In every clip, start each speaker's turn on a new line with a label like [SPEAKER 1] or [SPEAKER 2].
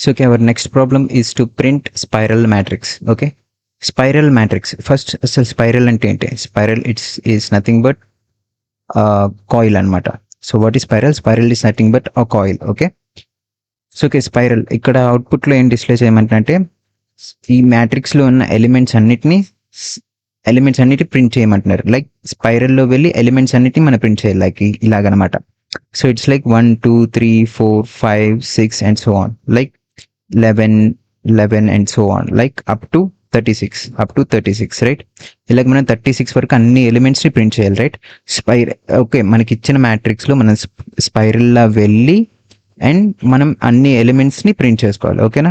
[SPEAKER 1] So okay, our next problem is to print spiral matrix. Okay, spiral matrix. First, so spiral and ante. Spiral is nothing but coil anamata. So what is spiral? Spiral is nothing but a coil. Okay. So okay spiral ఇక్కడ అవుట్పుట్లో ఏం display చేయమంటే ఈ మ్యాట్రిక్స్లో ఉన్న elements అన్నిటి print చేయమంటున్నారు. Like స్పైరల్లో వెళ్ళి elements అన్నిటిని మనం ప్రింట్ చేయాలి లైక్ ఇలాగనమాట. So it's like 1 2 3 4 5 6 and so on, like 11 and so on, like up to 36 right. ఇలాగ మనం 36 వరకు అన్ని ఎలిమెంట్స్ని ప్రింట్ చేయాలి రైట్. ఓకే, మనకి ఇచ్చిన మ్యాట్రిక్స్లో మనం స్పైరల్లా వెళ్ళి అండ్ మనం అన్ని ఎలిమెంట్స్ని ప్రింట్ చేసుకోవాలి. ఓకేనా,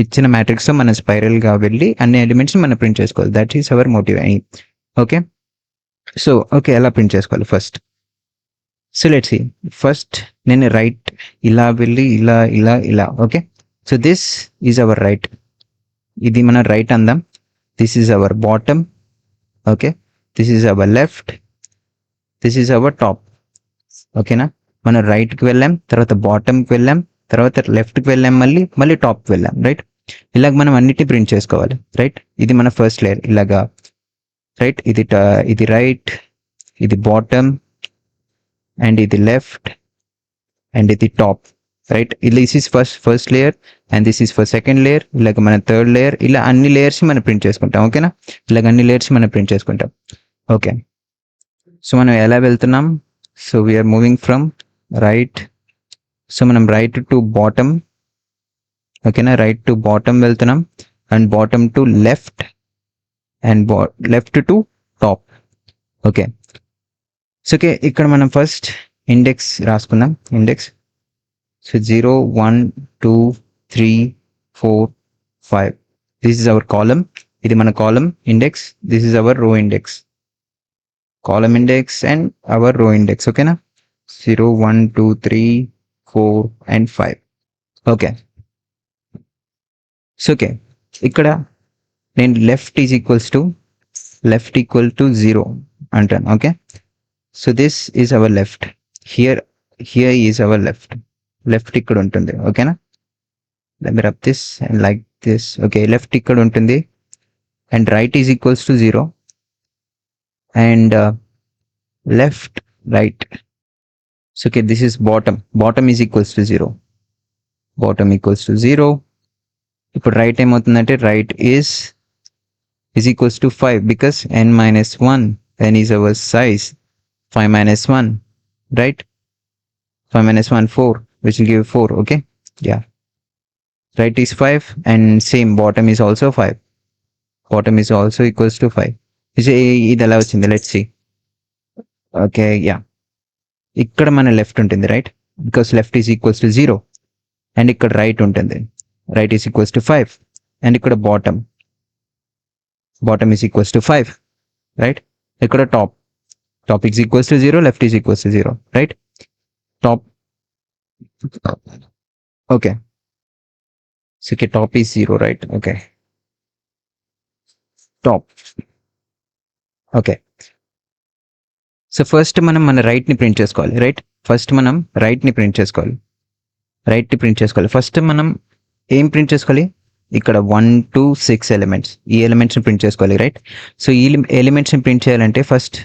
[SPEAKER 1] ఇచ్చిన మ్యాట్రిక్స్లో మనం స్పైరల్గా వెళ్ళి అన్ని ఎలిమెంట్స్ని మనం ప్రింట్ చేసుకోవాలి. That is our motive. Okay, so okay ఎలా ప్రింట్ చేసుకోవాలి first. So let's see. First నేను రైట్ ఇలా వెళ్ళి ఇలా ఇలా ఇలా. Okay, so this is our right. ఇది మనం రైట్ అందాం. This is our bottom. Okay, this is our left, this is our top. ఓకేనా, మనం రైట్కి వెళ్ళాం, తర్వాత బాటమ్కి వెళ్ళాం, తర్వాత లెఫ్ట్కి వెళ్ళాం, మళ్ళీ టాప్కి వెళ్ళాం రైట్. ఇలాగ మనం అన్నిటి ప్రింట్ చేసుకోవాలి రైట్. ఇది మన ఫస్ట్ లేయర్ ఇలాగా రైట్. ఇది రైట్, ఇది బాటమ్, అండ్ ఇది లెఫ్ట్, అండ్ ఇది top right. This is first layer and this is for second layer. ఇలాగ మన థర్డ్ లేయర్. ఇలా అన్ని లేయర్స్ మనం ప్రింట్ చేసుకుంటాం. ఓకేనా, ఇలాగ అన్ని లేయర్స్ మనం ప్రింట్ చేసుకుంటాం. ఓకే, సో మనం ఎలా వెళ్తున్నాం? So we are moving from right. So మనం రైట్ టు బాటమ్. ఓకేనా, రైట్ టు బాటమ్ వెళ్తున్నాం and bottom to left and left to top. Okay, so okay ఇక్కడ మనం ఫస్ట్ ఇండెక్స్ రాసుకుందాం. Index so 0 1 2 3 4 5. This is our column. ఇది మన column index. This is our row index. Column index and our row index. ఓకేనా, 0 1 2 3 4 and 5. Okay, so okay ఇక్కడ నేను left equal to 0 అంటాను. Okay, so this is our left. Here is our left ఇక్కడ ఉంటుంది. ఓకేనా, let me rub this and like this. Okay, left ఇక్కడ ఉంటుంది and right is equals to 0 and left right. So okay this is bottom is equals to 0. ఇప్పుడు right ఏమవుతుందంటే right is equals to 5 because n-1 n is our size. 5 - 1 right. 5 - 1 4 which will give 4. okay, yeah, right is 5 and same bottom is also 5. Bottom is also equals to 5. ఇది ఎలా వచ్చింది? Let's see. Okay, yeah, ఇక్కడ మన left ఉంటుంది right because left is equals to 0 and ఇక్కడ right ఉంటుంది. Right is equals to 5 and ఇక్కడ bottom is equals to 5 right. ఇక్కడ top is equals to 0, left is equals to 0 right. Top okay, so okay top is 0 right. Okay, top. Okay, so first మనం మన రైట్ని print చేసుకోవాలి right. First మనం ఏం print చేసుకోవాలి? ఇక్కడ 1 2 6 ఎలిమెంట్స్, ఈ ఎలిమెంట్స్ని ప్రింట్ చేసుకోవాలి రైట్. సో ఈ ఎలిమెంట్స్ని ప్రింట్ చేయాలంటే ఫస్ట్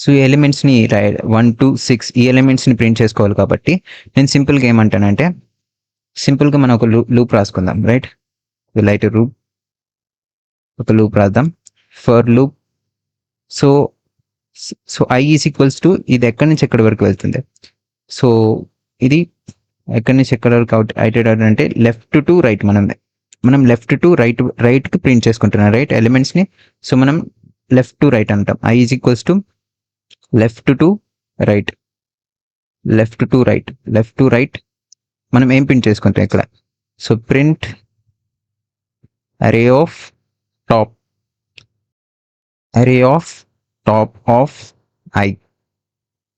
[SPEAKER 1] సో ఈ ఎలిమెంట్స్ని 1 2 6 ఈ ఎలిమెంట్స్ని ప్రింట్ చేసుకోవాలి. కాబట్టి నేను సింపుల్గా ఏమంటానంటే సింపుల్గా మనం ఒక లూప్ రాసుకుందాం రైట్. లైట్ ఒక లూప్ రాద్దాం. For loop so i is equals to ఇది ఎక్కడి నుంచి ఎక్కడి వరకు వెళ్తుంది. సో ఇది ఎక్కడి నుంచి ఎక్కడి వరకు అవుట్ అంటే లెఫ్ట్ టు రైట్. మనం లెఫ్ట్ టు రైట్కి ప్రింట్ చేసుకుంటున్నాం రైట్ ఎలిమెంట్స్ని. సో మనం లెఫ్ట్ టు రైట్ అంటాం. i is equals to left to right. మనం ఏం ప్రింట్ చేసుకుంటాం ఇక్కడ? So print array of top of i.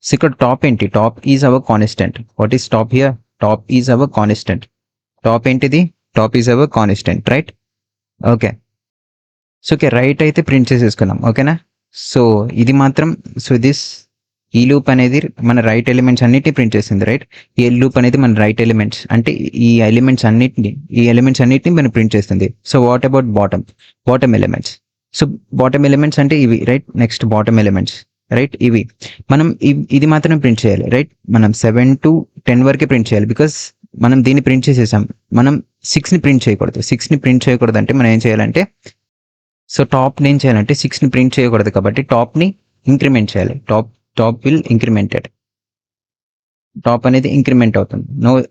[SPEAKER 1] So ఇక్కడ టాప్ ఏంటి? Top is our constant. What is top here? Top is our constant. Top ఏంటిది? Top is our constant right. Okay, so okay right అయితే print చేసేసుకున్నాం. ఓకేనా, so ఇది మాత్రం so this ఈ loop అనేది మన రైట్ ఎలిమెంట్స్ అన్నిటిని ప్రింట్ చేస్తుంది, రైట్. ఈ లూప్ అనేది మన రైట్ ఎలిమెంట్స్ అంటే ఈ ఎలిమెంట్స్ అన్నిటిని మనం ప్రింట్ చేస్తుంది. So what about bottom elements? So bottom elements అంటే ఇవి, right. Next bottom elements, right. ఇవి మనం ఇది మాత్రం ప్రింట్ చేయాలి, రైట్. మనం 7 to 10 వరకే ప్రింట్ చేయాలి, బికాస్ మనం దీన్ని ప్రింట్ చేసేసాం. మనం 6ని ప్రింట్ చేయకూడదు. 6ని ప్రింట్ చేయకూడదు అంటే మనం ఏం చేయాలంటే, సో టాప్ని ఏం చేయాలంటే 6ని ప్రింట్ చేయకూడదు కాబట్టి టాప్ని ఇంక్రిమెంట్ చేయాలి. టాప్ విల్ ఇంక్రిమెంటెడ్, టాప్ అనేది ఇంక్రిమెంట్ అవుతుంది.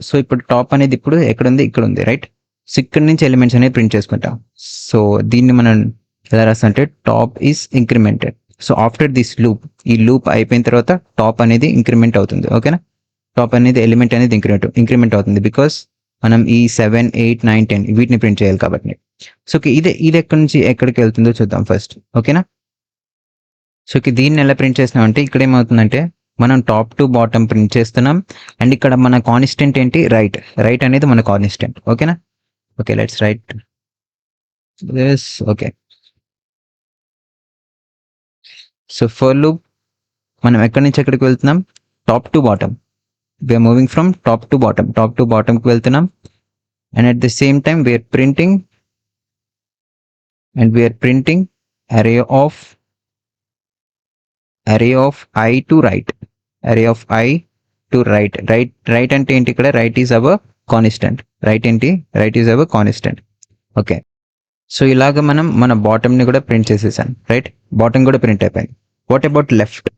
[SPEAKER 1] సో ఇప్పుడు టాప్ అనేది ఇప్పుడు ఎక్కడ ఉంది? ఇక్కడ ఉంది, రైట్. సో ఇక్కడ నుంచి ఎలిమెంట్స్ అనేది ప్రింట్ చేసుకుంటాం. సో దీన్ని మనం ఎలా రాస్తామంటే top is incremented. So after this loop, ఈ లూప్ అయిపోయిన తర్వాత టాప్ అనేది ఇంక్రిమెంట్ అవుతుంది, ఓకేనా. టాప్ అనేది ఎలిమెంట్ అనేది ఇంక్రిమెంట్ అవుతుంది, బికాస్ మనం ఈ 7, 8, 9, 10 వీటిని ప్రింట్ చేయాలి కాబట్టి. సో ఇది ఎక్కడి నుంచి ఎక్కడికి వెళ్తుందో చూద్దాం ఫస్ట్, ఓకేనా. సో దీన్ని ఎలా ప్రింట్ చేస్తున్నాం అంటే ఇక్కడ ఏమవుతుందంటే మనం టాప్ టు బాటమ్ ప్రింట్ చేస్తున్నాం. అండ్ ఇక్కడ మన కాన్స్టెంట్ ఏంటి? రైట్ అనేది మన కాన్స్టెంట్, ఓకేనా. Okay, let's write this. Okay, so for loop మనం ఎక్కడి నుంచి ఎక్కడికి వెళ్తున్నాం? Top to bottom. We are moving from top to బాటమ్కి వెళ్తున్నాం. And at the same time we are printing array of I to right. Right అంటే ఏంటి? ఇక్కడ right is our constant. Right is our constant. Okay, so ఇలాగ మనం మన బాటమ్ని కూడా print చేసేసాం, రైట్. బాటమ్ కూడా ప్రింట్ అయిపోయింది. What about left?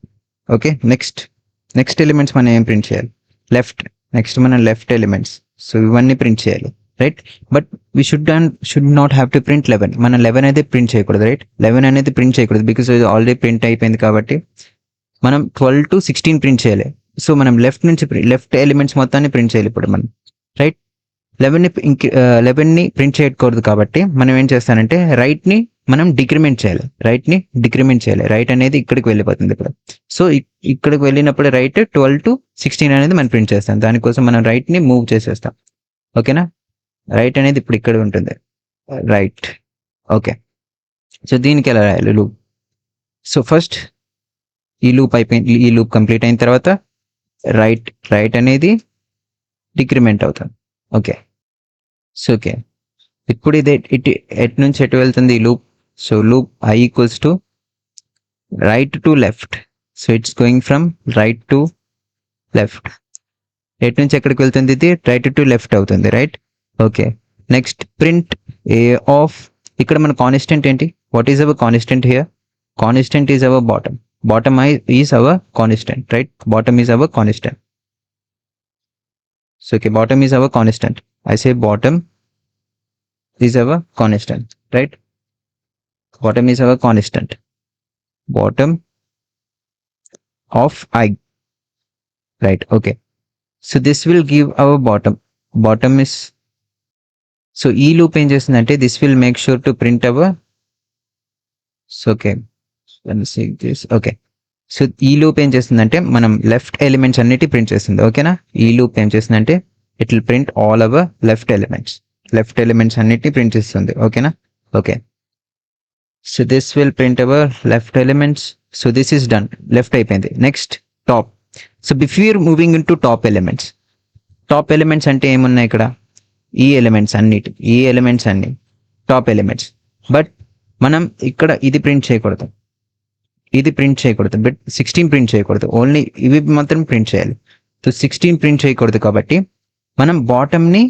[SPEAKER 1] Okay, next elements మనం ఏం ప్రింట్ చేయాలి? నెక్స్ట్ మనం లెఫ్ట్ ఎలిమెంట్స్. సో ఇవన్నీ ప్రింట్ చేయాలి, right. But we should not have to print 11. మనం 11 అయితే ప్రింట్ చేయకూడదు, రైట్. 11 అనేది ప్రింట్ చేయకూడదు, బికాస్ ఇది ఆల్రెడీ ప్రింట్ అయిపోయింది కాబట్టి మనం 12 to 16 ప్రింట్ చేయాలి. సో మనం లెఫ్ట్ ఎలిమెంట్స్ మొత్తాన్ని ప్రింట్ చేయాలి ఇప్పుడు మనం, రైట్. 11ని ప్రింట్ చేయకూడదు కాబట్టి మనం ఏం చేస్తానంటే రైట్ని మనం డిక్రిమెంట్ చేయాలి. రైట్ అనేది ఇక్కడికి వెళ్ళిపోతుంది ఇప్పుడు. సో ఇక్కడికి వెళ్ళినప్పుడు రైట్ 12 to 16 అనేది మనం ప్రింట్ చేస్తాం. దానికోసం మనం రైట్ని మూవ్ చేసేస్తాం, ఓకేనా. రైట్ అనేది ఇప్పుడు ఇక్కడ ఉంటుంది, రైట్. ఓకే, సో దీనికి ఎలా రాయాలి? లూప్. సో ఫస్ట్ ఈ లూప్ కంప్లీట్ అయిన తర్వాత రైట్ అనేది డిక్రిమెంట్ అవుతుంది, ఓకే. సో ఓకే, ఇప్పుడు ఇది ఎటు నుంచి ఎటు వెళ్తుంది ఈ loop? So loop I equals to right to left. So it's going from right to left. ఎటు నుంచి ఎక్కడికి వెళ్తుంది? ఇది రైట్ టు లెఫ్ట్ అవుతుంది, right. Okay, next print A of. ఇక్కడ మన కాన్స్టెంట్ ఏంటి? What is our constant here? Constant is our bottom. Is our constant, right. Bottom is our constant. So okay, bottom is our constant. I say bottom is our constant, right. Bottom is our constant. Bottom of I, right. Okay, so this will give our bottom is. So ఈ loop ఏం చేస్తుందంటే this will make sure to print our. So okay, let me see this. Okay, so ఈ loop ఏం చేస్తుందంటే మనం left elements అన్నిటి print చేస్తుంది, ఓకేనా. ఈ లూప్ ఏం చేస్తుందంటే it will print all our left elements అన్నిటిని ప్రింట్ చేస్తుంది, ఓకేనా. Okay, so this will print our left elements. So this is done, left అయిపోయింది. Next top. So before moving into top elements అంటే ఏమున్నాయి ఇక్కడ? ఈ ఎలిమెంట్స్ అన్ని top elements. But మనం ఇక్కడ ఇది ప్రింట్ చేయకూడదు, బట్ 16 ప్రింట్ చేయకూడదు, ఓన్లీ ఇవి మాత్రం ప్రింట్ చేయాలి. సో 16 ప్రింట్ చేయకూడదు కాబట్టి మనం బాటమ్ని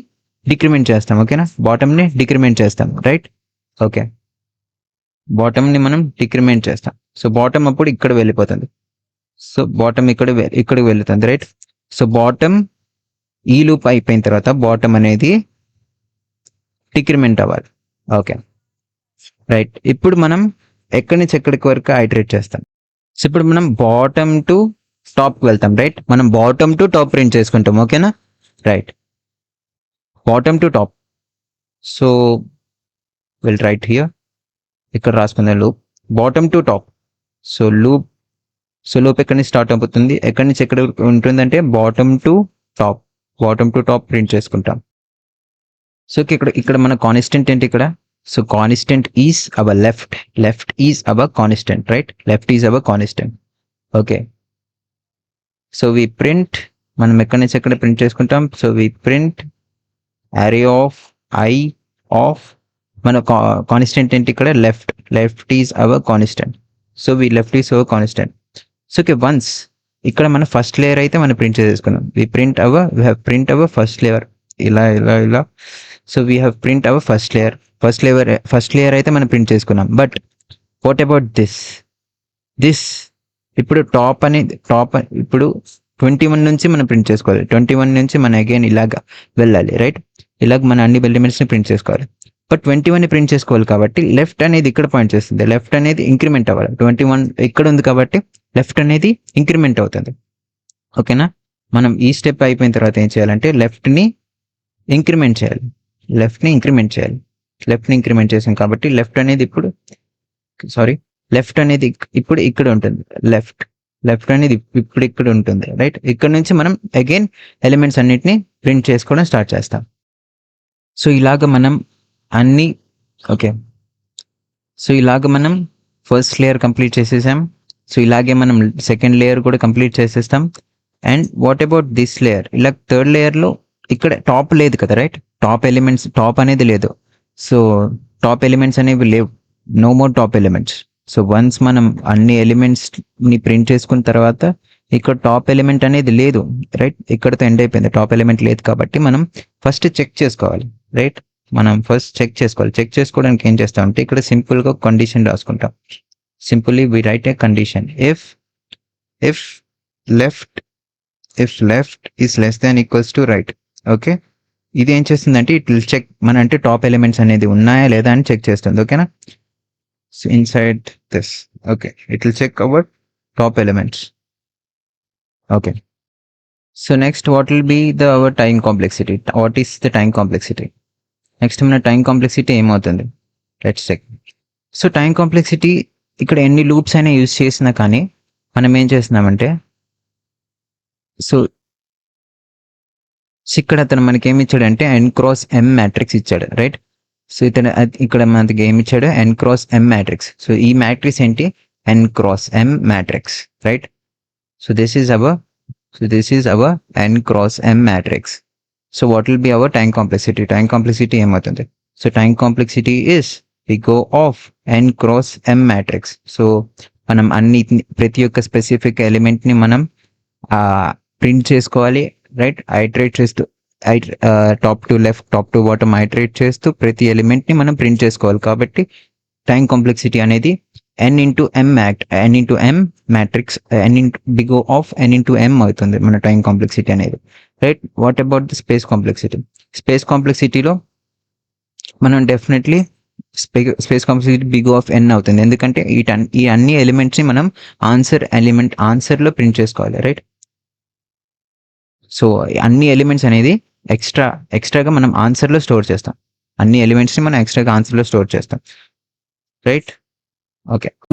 [SPEAKER 1] డిక్రిమెంట్ చేస్తాం, ఓకేనా. బాటమ్ని డిక్రిమెంట్ చేస్తాం, రైట్. ఓకే, బాటమ్ని మనం డిక్రిమెంట్ చేస్తాం. సో బాటమ్ అప్పుడు ఇక్కడ వెళ్ళిపోతుంది. సో బాటమ్ ఇక్కడికి వెళ్తుంది, రైట్. సో బాటమ్ ఈ లూప్ అయిపోయిన తర్వాత బాటమ్ అనేది డిక్రిమెంట్ అవ్వాలి, ఓకే, రైట్. ఇప్పుడు మనం ఎక్కడి నుంచి ఎక్కడికి వరకు ఐటరేట్ చేస్తాం. సో ఇప్పుడు మనం బాటమ్ టు టాప్కి వెళ్తాం, రైట్. మనం బాటమ్ టు టాప్ ప్రింట్ చేసుకుంటాం, ఓకేనా, right. Bottom to top. So will write here, ఇక్కడ రాసుకుందాం loop bottom to top. So loop ఎక్కడి నుంచి స్టార్ట్ అవుతుంది, ఎక్కడి నుంచి ఎక్కడ ఉంటుందంటే బాటమ్ టు టాప్ ప్రింట్ చేసుకుంటాం. సో ఇక్కడ మన కాన్స్టెంట్ ఏంటి ఇక్కడ? So constant is our left is our constant, right. Left is our constant, okay. So we print, మనం ఎక్కడి నుంచి ఎక్కడ ప్రింట్ చేసుకుంటాం. So we print array of I of, మన కాన్స్టెంట్ ఏంటి ఇక్కడ, left is our constant. So we left is our constant. So okay, once ఇక్కడ మన ఫస్ట్ లేయర్ అయితే మనం ప్రింట్ చేసుకున్నాం. We have print our first layer, ఇలా. So we have print our first layer అయితే మనం ప్రింట్ చేసుకున్నాం. బట్ వాట్ అబౌట్ దిస్ ఇప్పుడు టాప్ ఇప్పుడు 21 నుంచి మనం ప్రింట్ చేసుకోవాలి. 21 నుంచి మనం అగైన్ ఇలాగా వెళ్ళాలి, రైట్? ఇలాగ మన అన్ని ఎలిమెంట్స్ని ప్రింట్ చేసుకోవాలి. బట్ 21ని ప్రింట్ చేసుకోవాలి కాబట్టి లెఫ్ట్ అనేది ఇక్కడ పాయింట్ చేస్తుంది. లెఫ్ట్ అనేది ఇంక్రిమెంట్ అవ్వాలి. 21 ఇక్కడ ఉంది కాబట్టి లెఫ్ట్ అనేది ఇంక్రిమెంట్ అవుతుంది. ఓకేనా? మనం ఈ స్టెప్ అయిపోయిన తర్వాత ఏం చేయాలంటే లెఫ్ట్ని ఇంక్రిమెంట్ చేయాలి. లెఫ్ట్ని ఇంక్రిమెంట్ చేసాం కాబట్టి లెఫ్ట్ అనేది ఇప్పుడు ఇక్కడ ఉంటుంది. లెఫ్ట్ అనేది ఇప్పుడు ఇక్కడ ఉంటుంది, రైట్? ఇక్కడ నుంచి మనం అగైన్ ఎలిమెంట్స్ అన్నిటిని ప్రింట్ చేసుకోవడం స్టార్ట్ చేస్తాం. సో ఇలాగ మనం అన్ని ఫస్ట్ లేయర్ కంప్లీట్ చేసేసాం. సో ఇలాగే మనం సెకండ్ లేయర్ కూడా కంప్లీట్ చేసేస్తాం. And what about this layer? ఇలా థర్డ్ లేయర్లో ఇక్కడ టాప్ లేదు కదా, రైట్? టాప్ అనేది లేదు. సో టాప్ ఎలిమెంట్స్ అనేవి లేవు, no more top elements. So once మనం అన్ని ఎలిమెంట్స్ని ప్రింట్ చేసుకున్న తర్వాత ఇక్కడ టాప్ ఎలిమెంట్ అనేది లేదు, రైట్? ఇక్కడతో ఎండ్ అయిపోయింది, టాప్ ఎలిమెంట్ లేదు కాబట్టి మనం ఫస్ట్ చెక్ చేసుకోవాలి, రైట్? చెక్ చేసుకోవడానికి ఏం చేస్తామంటే ఇక్కడ సింపుల్గా కండిషన్ రాసుకుంటాం. Simply we write a condition. If left is less than equals to right. Okay, ఇది ఏం చేస్తుందంటే ఇట్ విల్ చెక్ మన అంటే టాప్ ఎలిమెంట్స్ అనేది ఉన్నాయా లేదా అని చెక్ చేస్తుంది. ఓకేనా? So inside this, okay, it will check our top elements. Okay, so next what will be our time complexity? What is the time complexity? Next మన time complexity ఏమవుతుంది? Let's check. So time complexity ఇక్కడ ఎన్ని loops అయినా use చేసినా కానీ మనం ఏం చేస్తున్నామంటే, సో ఇక్కడ అతను మనకి ఏమి ఇచ్చాడంటే n×m మ్యాట్రిక్స్ ఇచ్చాడు, రైట్? సో ఇక్కడ మనకి ఏమి ఇచ్చాడు? n×m matrix. సో ఈ మ్యాట్రిక్స్ ఏంటి? n×m మ్యాట్రిక్స్, రైట్? So this is our n×m matrix. So what will be our time complexity? Time complexity ఏమవుతుంది? So time complexity is we go of n×m matrix. సో మనం ప్రతి ఒక్క స్పెసిఫిక్ ఎలిమెంట్ని మనం ప్రింట్ చేసుకోవాలి, రైట్? ఐటరేట్ చేస్తూ top to left, top to bottom iterate చేస్తూ ప్రతి ఎలిమెంట్ని మనం ప్రింట్ చేసుకోవాలి. కాబట్టి టైం కాంప్లెక్సిటీ అనేది n×m matrix, Bigo of n×m అవుతుంది మన టైం కాంప్లెక్సిటీ అనేది, రైట్? What about the space complexity? Space కాంప్లెక్సిటీలో మనం definitely space complexity big O of n అవుతుంది. ఎందుకంటే ఈ అన్ని ఎలిమెంట్స్ని మనం ఆన్సర్లో ప్రింట్ చేసుకోవాలి, రైట్? సో అన్ని ఎలిమెంట్స్ అనేది ఎక్స్ట్రాగా మనం ఆన్సర్లో స్టోర్ చేస్తాం. అన్ని ఎలిమెంట్స్ని మనం ఎక్స్ట్రాగా ఆన్సర్లో స్టోర్ చేస్తాం, రైట్? ఓకే.